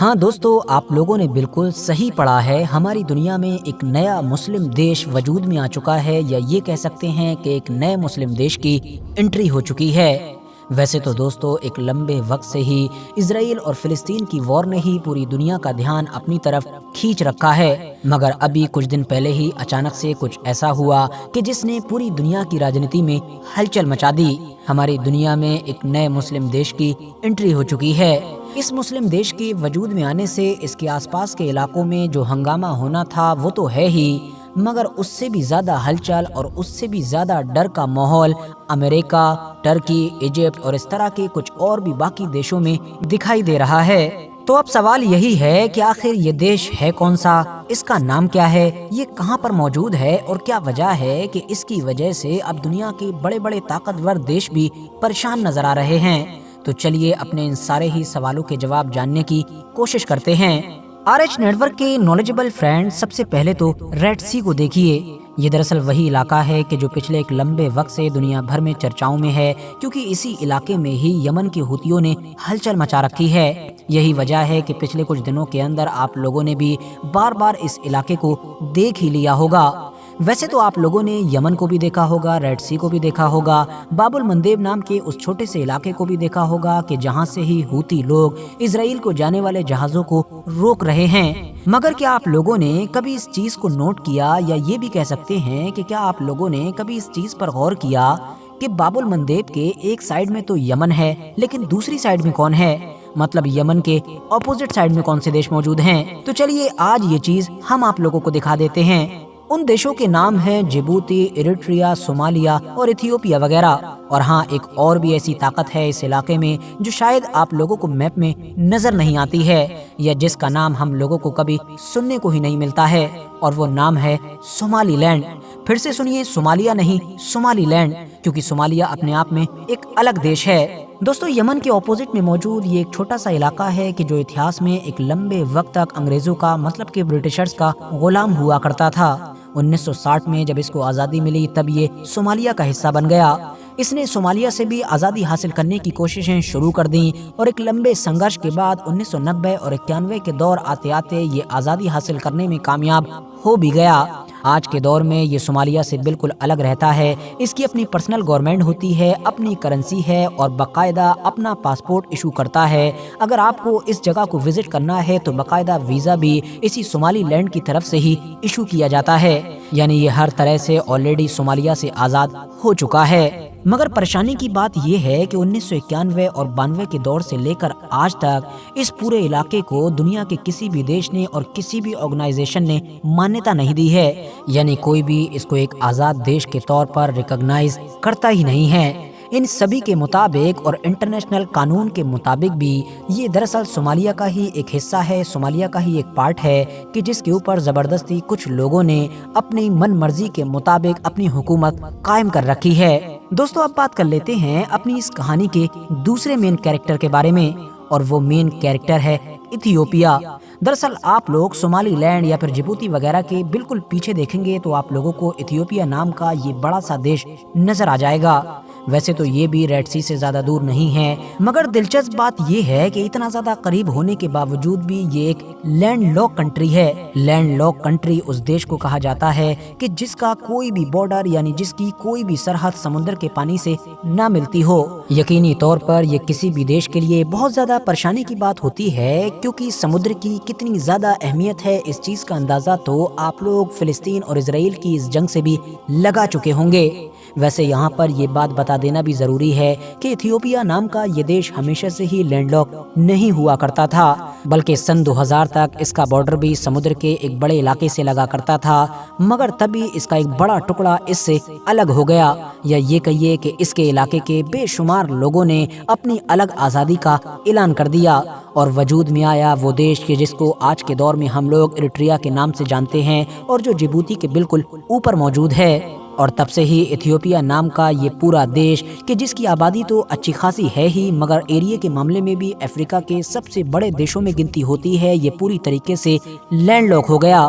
ہاں دوستو، آپ لوگوں نے بالکل صحیح پڑھا ہے۔ ہماری دنیا میں ایک نیا مسلم دیش وجود میں آ چکا ہے، یا یہ کہہ سکتے ہیں کہ ایک نئے مسلم دیش کی انٹری ہو چکی ہے۔ ویسے تو دوستو، ایک لمبے وقت سے ہی اسرائیل اور فلسطین کی وار نے ہی پوری دنیا کا دھیان اپنی طرف کھینچ رکھا ہے، مگر ابھی کچھ دن پہلے ہی اچانک سے کچھ ایسا ہوا کہ جس نے پوری دنیا کی راجنیتی میں ہلچل مچا دی۔ ہماری دنیا میں ایک نئے مسلم دیش کی انٹری ہو چکی ہے۔ اس مسلم دیش کے وجود میں آنے سے اس کے آس پاس کے علاقوں میں جو ہنگامہ ہونا تھا وہ تو ہے ہی، مگر اس سے بھی زیادہ ہلچل اور اس سے بھی زیادہ ڈر کا ماحول امریکہ، ترکی، ایجپٹ اور اس طرح کے کچھ اور بھی باقی دیشوں میں دکھائی دے رہا ہے۔ تو اب سوال یہی ہے کہ آخر یہ دیش ہے کون سا، اس کا نام کیا ہے، یہ کہاں پر موجود ہے، اور کیا وجہ ہے کہ اس کی وجہ سے اب دنیا کے بڑے بڑے طاقتور دیش بھی پریشان نظر آ رہے ہیں۔ تو چلیے اپنے ان سارے ہی سوالوں کے جواب جاننے کی کوشش کرتے ہیں۔ آر ایچ نیٹ ورک کے نالجبل فرینڈ، سب سے پہلے تو ریڈ سی کو دیکھیے۔ یہ دراصل وہی علاقہ ہے کہ جو پچھلے ایک لمبے وقت سے دنیا بھر میں چرچاؤں میں ہے، کیونکہ اسی علاقے میں ہی یمن کے ہوتیوں نے ہلچل مچا رکھی ہے۔ یہی وجہ ہے کہ پچھلے کچھ دنوں کے اندر آپ لوگوں نے بھی بار بار اس علاقے کو دیکھ ہی لیا ہوگا۔ ویسے تو آپ لوگوں نے یمن کو بھی دیکھا ہوگا، ریڈ سی کو بھی دیکھا ہوگا، باب المندیب نام کے اس چھوٹے سے علاقے کو بھی دیکھا ہوگا کہ جہاں سے ہی ہوتی لوگ اسرائیل کو جانے والے جہازوں کو روک رہے ہیں۔ مگر کیا آپ لوگوں نے کبھی اس چیز کو نوٹ کیا، یا یہ بھی کہہ سکتے ہیں کہ کیا آپ لوگوں نے کبھی اس چیز پر غور کیا کہ باب المندیب کے ایک سائیڈ میں تو یمن ہے، لیکن دوسری سائیڈ میں کون ہے؟ مطلب یمن کے اپوزٹ سائیڈ میں کون سے دیش موجود ہیں؟ تو چلیے آج یہ چیز ہم آپ لوگوں کو دکھا دیتے ہیں۔ ان دیشوں کے نام ہیں جبوتی، ایریٹریا، صومالیہ اور ایتھیوپیا وغیرہ۔ اور ہاں، ایک اور بھی ایسی طاقت ہے اس علاقے میں جو شاید آپ لوگوں کو میپ میں نظر نہیں آتی ہے، یا جس کا نام ہم لوگوں کو کبھی سننے کو ہی نہیں ملتا ہے، اور وہ نام ہے صومالی لینڈ۔ پھر سے سنیے، صومالیہ نہیں، صومالی لینڈ، کیونکہ صومالیہ اپنے آپ میں ایک الگ دیش ہے۔ دوستو، یمن کے اپوزٹ میں موجود یہ ایک چھوٹا سا علاقہ ہے کہ جو اتہاس میں ایک لمبے وقت تک انگریزوں کا، مطلب کہ برٹشرز کا غلام ہوا کرتا تھا۔ 1960 میں جب اس کو آزادی ملی تب یہ صومالیہ کا حصہ بن گیا۔ اس نے صومالیہ سے بھی آزادی حاصل کرنے کی کوششیں شروع کر دیں، اور ایک لمبے سنگرش کے بعد 1990 اور 91 کے دور آتے آتے یہ آزادی حاصل کرنے میں کامیاب ہو بھی گیا۔ آج کے دور میں یہ صومالیہ سے بالکل الگ رہتا ہے۔ اس کی اپنی پرسنل گورنمنٹ ہوتی ہے، اپنی کرنسی ہے، اور باقاعدہ اپنا پاسپورٹ ایشو کرتا ہے۔ اگر آپ کو اس جگہ کو وزٹ کرنا ہے تو باقاعدہ ویزا بھی اسی صومالی لینڈ کی طرف سے ہی ایشو کیا جاتا ہے، یعنی یہ ہر طرح سے آلریڈی صومالیہ سے آزاد ہو چکا ہے۔ مگر پریشانی کی بات یہ ہے کہ 1991 اور 92 کے دور سے لے کر آج تک اس پورے علاقے کو دنیا کے کسی بھی دیش نے اور کسی بھی آرگنائزیشن نے مانیتا نہیں دی ہے، یعنی کوئی بھی اس کو ایک آزاد دیش کے طور پر ریکگنائز کرتا ہی نہیں ہے۔ ان سبھی کے مطابق اور انٹرنیشنل قانون کے مطابق بھی یہ دراصل صومالیہ کا ہی ایک حصہ ہے، صومالیہ کا ہی ایک پارٹ ہے، کہ جس کے اوپر زبردستی کچھ لوگوں نے اپنی من مرضی کے مطابق اپنی حکومت قائم کر رکھی ہے۔ دوستو، اب بات کر لیتے ہیں اپنی اس کہانی کے دوسرے مین کیریکٹر کے بارے میں، اور وہ مین کیریکٹر ہے ایتھیوپیا۔ دراصل آپ لوگ صومالی لینڈ یا پھر جبوتی وغیرہ کے بالکل پیچھے دیکھیں گے تو آپ لوگوں کو ایتھیوپیا نام کا یہ بڑا سا دیش نظر آ جائے گا۔ ویسے تو یہ بھی ریڈ سی سے زیادہ دور نہیں ہے، مگر دلچسپ بات یہ ہے کہ اتنا زیادہ قریب ہونے کے باوجود بھی یہ ایک لینڈ لاک کنٹری ہے۔ لینڈ لاک کنٹری اس دیش کو کہا جاتا ہے کہ جس کا کوئی بھی بارڈر، یعنی جس کی کوئی بھی سرحد سمندر کے پانی سے نہ ملتی ہو۔ یقینی طور پر یہ کسی بھی دیش کے لیے بہت زیادہ پریشانی کی بات ہوتی ہے، کیونکہ سمندر کی کتنی زیادہ اہمیت ہے اس چیز کا اندازہ تو آپ لوگ فلسطین اور اسرائیل کی اس جنگ سے بھی لگا چکے ہوں گے۔ ویسے یہاں پر یہ بات بتا دینا بھی ضروری ہے کہ ایتھیوپیا نام کا یہ دیش ہمیشہ سے ہی لینڈ لاک نہیں ہوا کرتا تھا، بلکہ سن 2000 تک اس کا بارڈر بھی سمندر کے ایک بڑے علاقے سے لگا کرتا تھا، مگر تبھی اس کا ایک بڑا ٹکڑا اس سے الگ ہو گیا، یا یہ کہیے کہ اس کے علاقے کے بے شمار لوگوں نے اپنی الگ آزادی کا اعلان کر دیا، اور وجود میں آیا وہ دیش کہ جس کو آج کے دور میں ہم لوگ ایریٹریا کے نام سے جانتے ہیں، اور جو جبوتی کے بالکل اوپر موجود ہے۔ اور تب سے ہی ایتھیوپیا نام کا یہ پورا دیش، کہ جس کی آبادی تو اچھی خاصی ہے ہی، مگر ایریا کے معاملے میں بھی افریقہ کے سب سے بڑے دیشوں میں گنتی ہوتی ہے، یہ پوری طریقے سے لینڈ لاک ہو گیا۔